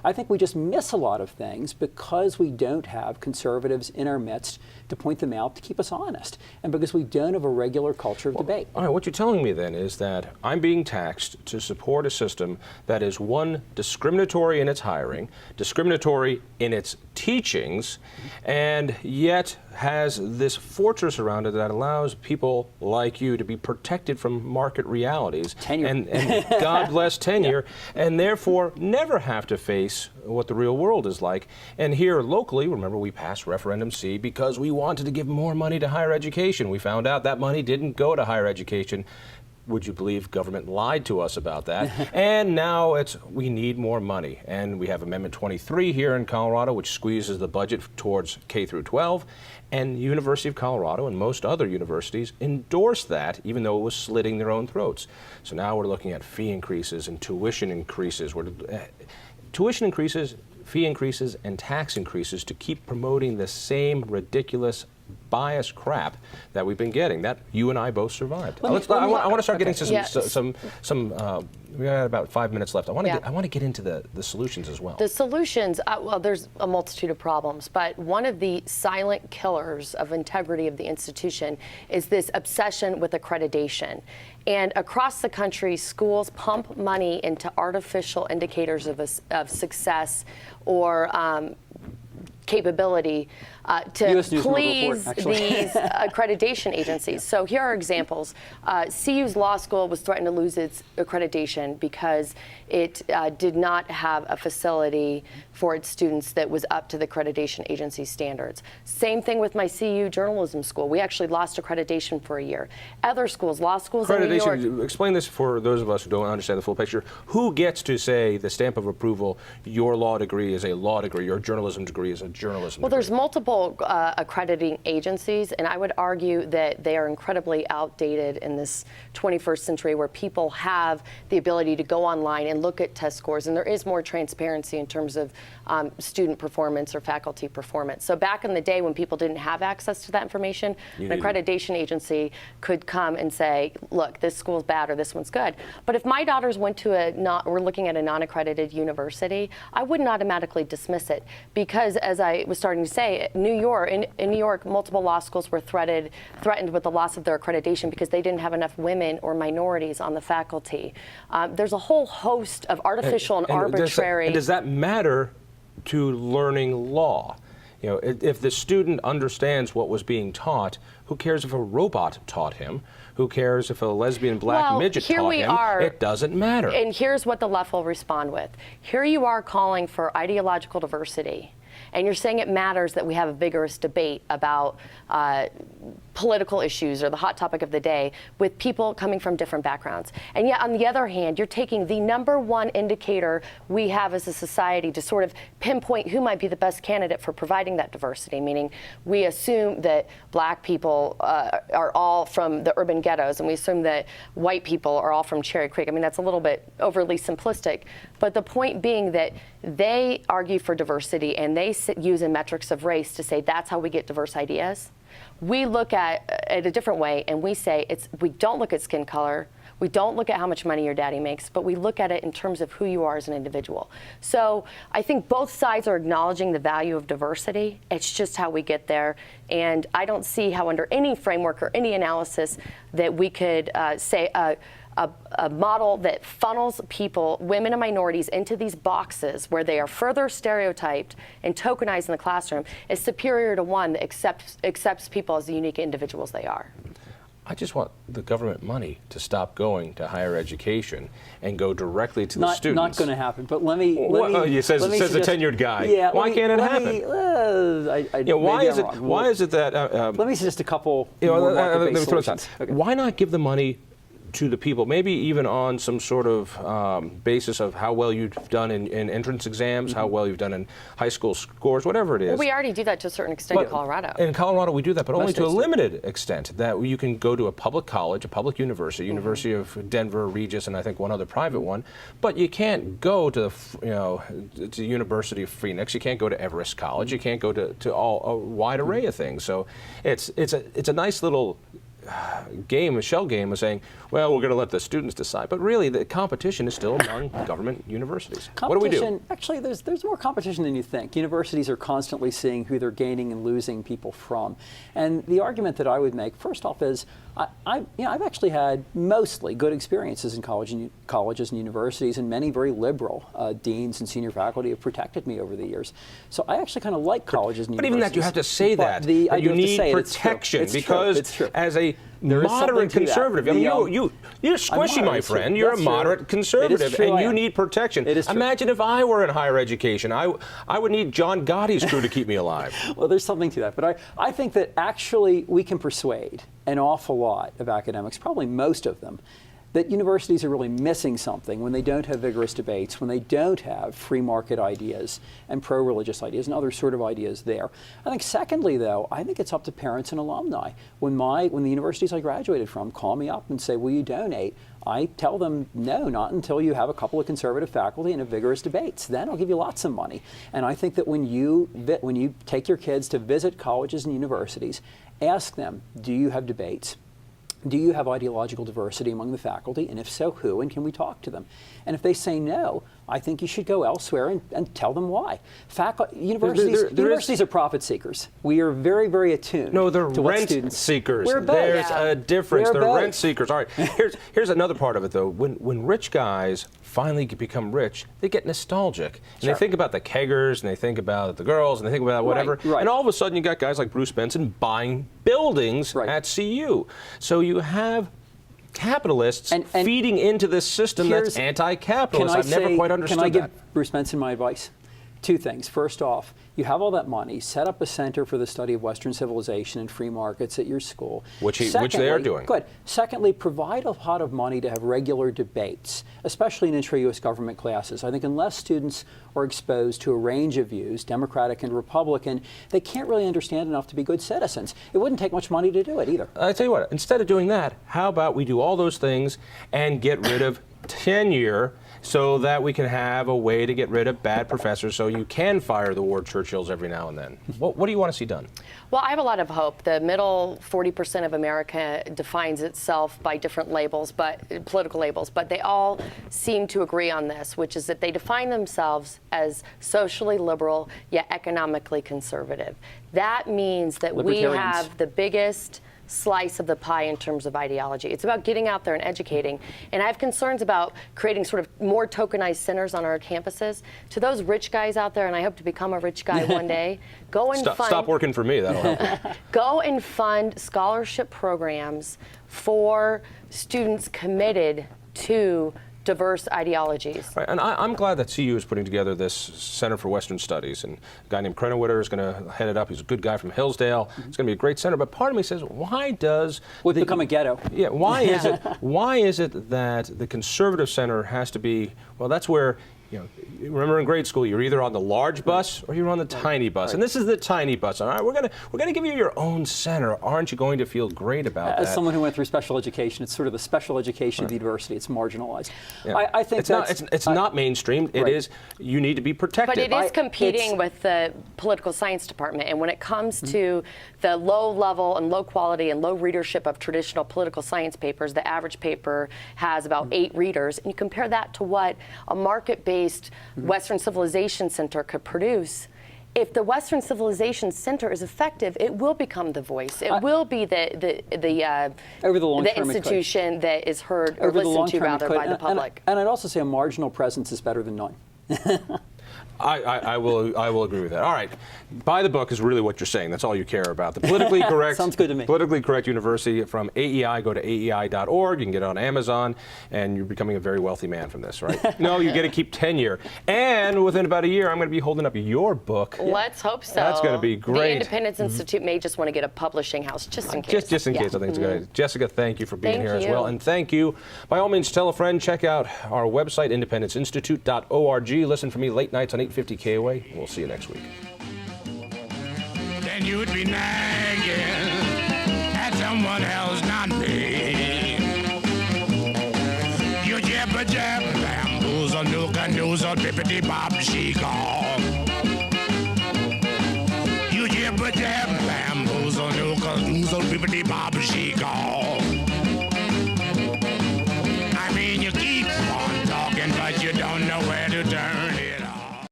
I think we just miss a lot of things because we don't have conservatives in our midst to point them out, to keep us honest, and because we don't have a regular culture of debate. All right, what you're telling me then is that I'm being taxed to support a system that is, one, discriminatory in its hiring, discriminatory in its teachings, and yet has this fortress around it that allows people like you to be protected from market realities. Tenure. And God bless tenure, and therefore never have to face what the real world is like. And here locally, remember, we passed Referendum C because we wanted to give more money to higher education. We found out that money didn't go to higher education. Would you believe government lied to us about that? And now we need more money. And we have Amendment 23 here in Colorado, which squeezes the budget towards K through 12. And University of Colorado and most other universities endorsed that, even though it was slitting their own throats. So now we're looking at fee increases and tuition increases. Tuition increases, fee increases, and tax increases to keep promoting the same ridiculous biased crap that we've been getting, that you and I both survived. I want to start getting to we got about 5 minutes left. I want to get into the solutions as well. The solutions, well, there's a multitude of problems, but one of the silent killers of integrity of the institution is this obsession with accreditation. And across the country, schools pump money into artificial indicators of success or capability to please these accreditation agencies. So here are examples. CU's law school was threatened to lose its accreditation because it did not have a facility for its students that was up to the accreditation agency standards. Same thing with my CU journalism school. We actually lost accreditation for a year. Other schools, law schools in New York. Explain this for those of us who don't understand the full picture. Who gets to say the stamp of approval, your law degree is a law degree, your journalism degree is a journalism degree? There's multiple accrediting agencies, and I would argue that they are incredibly outdated in this 21st century where people have the ability to go online and look at test scores, and there is more transparency in terms of student performance or faculty performance. So back in the day when people didn't have access to that information, an accreditation agency could come and say, look, this school's bad or this one's good. But if my daughters went to we're looking at a non-accredited university, I wouldn't automatically dismiss it because, as I was starting to say, in New York, multiple law schools were threatened with the loss of their accreditation because they didn't have enough women or minorities on the faculty. There's a whole host of artificial and arbitrary. Does that matter to learning law? You know, if the student understands what was being taught, who cares if a robot taught him? Who cares if a lesbian black midget taught him? It doesn't matter. And here's what the left will respond with. Here you are calling for ideological diversity. And you're saying it matters that we have a vigorous debate about political issues or the hot topic of the day with people coming from different backgrounds. And yet, on the other hand, you're taking the #1 indicator we have as a society to sort of pinpoint who might be the best candidate for providing that diversity, meaning we assume that black people are all from the urban ghettos, and we assume that white people are all from Cherry Creek. I mean, that's a little bit overly simplistic. But the point being that they argue for diversity and they use metrics of race to say that's how we get diverse ideas. We look at it a different way and we say we don't look at skin color, we don't look at how much money your daddy makes, but we look at it in terms of who you are as an individual. So I think both sides are acknowledging the value of diversity. It's just how we get there. And I don't see how under any framework or any analysis that we could say a model that funnels people, women and minorities, into these boxes where they are further stereotyped and tokenized in the classroom is superior to one that accepts people as the unique individuals they are. I just want the government money to stop going to higher education and go directly to the students. Not going to happen. But let me says the tenured guy. Yeah, why can't it happen? Why is it that? Let me suggest a couple. Let me throw this out. Okay. Why not give the money to the people, maybe even on some sort of basis of how well you've done in entrance exams, how well you've done in high school scores, whatever it is. Well, we already do that to a certain extent in Colorado. In Colorado, we do that, but only to a limited extent. That you can go to a public college, a public university, University of Denver, Regis, and I think one other private one, but you can't go to the University of Phoenix. You can't go to Everest College. You can't go to a wide array of things. So it's a nice little game, a shell game of saying, well, we're going to let the students decide. But really, the competition is still among government universities. What do we do? Actually, there's more competition than you think. Universities are constantly seeing who they're gaining and losing people from. And the argument that I would make, first off, is I've actually had mostly good experiences in colleges and universities, and many very liberal deans and senior faculty have protected me over the years. So I actually kind of like colleges and universities. But even that, you have to say that. You need protection because as a moderate conservative, I mean, you're squishy, my friend. You're a moderate conservative, and you need protection. Imagine if I were in higher education. I would need John Gotti's crew to keep me alive. Well, there's something to that. But I think that actually we can persuade an awful lot of academics, probably most of them, that universities are really missing something when they don't have vigorous debates, when they don't have free market ideas and pro-religious ideas and other sort of ideas there. I think secondly, though, I think it's up to parents and alumni. When the universities I graduated from call me up and say, will you donate? I tell them, no, not until you have a couple of conservative faculty and a vigorous debates. Then I'll give you lots of money. And I think that when you take your kids to visit colleges and universities, ask them, do you have debates? Do you have ideological diversity among the faculty? And if so, who? And can we talk to them? And if they say no, I think you should go elsewhere and tell them why. Universities are profit seekers. We are very, very attuned to what students... seekers. We're both. There's a difference. We're They're both. rent seekers. All right. Here's another part of it, though. When rich guys finally become rich, they get nostalgic. And they think about the keggers, and they think about the girls, and they think about whatever. Right. And all of a sudden, you got guys like Bruce Benson buying buildings at CU. So you have capitalists and feeding into this system that's anti-capitalist. I've never quite understood that. Can I give Bruce Benson my advice? Two things. First off, you have all that money. Set up a center for the study of Western civilization and free markets at your school. Which they are doing. Good. Secondly, provide a lot of money to have regular debates, especially in intra-U.S. government classes. I think unless students are exposed to a range of views, Democratic and Republican, they can't really understand enough to be good citizens. It wouldn't take much money to do it either. I tell you what, instead of doing that, how about we do all those things and get rid of tenure so that we can have a way to get rid of bad professors so you can fire the Ward Churchills every now and then. What do you want to see done? Well, I have a lot of hope. The middle 40% of America defines itself by different labels, political labels, but they all seem to agree on this, which is that they define themselves as socially liberal yet economically conservative. That means that we have the biggest slice of the pie in terms of ideology. It's about getting out there and educating. And I have concerns about creating sort of more tokenized centers on our campuses. To those rich guys out there, and I hope to become a rich guy one day, go and stop working for me, that'll help you. Go and fund scholarship programs for students committed to diverse ideologies. Right, and I'm glad that CU is putting together this Center for Western Studies, and a guy named Krennewitter is going to head it up. He's a good guy from Hillsdale. It's going to be a great center. But part of me says, why does it become a ghetto? Yeah. Why is it that the conservative center has to be? Well, that's where. Remember in grade school, you're either on the large bus or you're on the tiny bus, and this is the tiny bus. All right, we're gonna give you your own center. Aren't you going to feel great about that? As someone who went through special education, it's sort of the special education of the university. It's marginalized. Yeah. I think it's not mainstream. It is. You need to be protected. But it is competing with the political science department, and when it comes to the low level and low quality and low readership of traditional political science papers, the average paper has about 8 readers, and you compare that to what a market-based Western Civilization Center could produce. If the Western Civilization Center is effective, it will become the voice. It will be the institution that is heard or listened to rather by the public. And I'd also say a marginal presence is better than none. I will agree with that. All right, buy the book is really what you're saying. That's all you care about. The politically correct sounds good to me. Politically correct university from AEI. Go to AEI.org. You can get it on Amazon, and you're becoming a very wealthy man from this, right? No, you get to keep tenure, and within about a year, I'm going to be holding up your book. Let's hope so. That's going to be great. The Independence Institute may just want to get a publishing house, just in case. Just in case. I think it's a good idea. Jessica, thank you for being here as well, and thank you. By all means, tell a friend. Check out our website, independenceinstitute.org. Listen for me late nights on 850 KOA. We'll see you next week. Then you'd be nagging at someone else, not me. You jabba jab, bamboozle, nuka noozle, bippity bob, she call.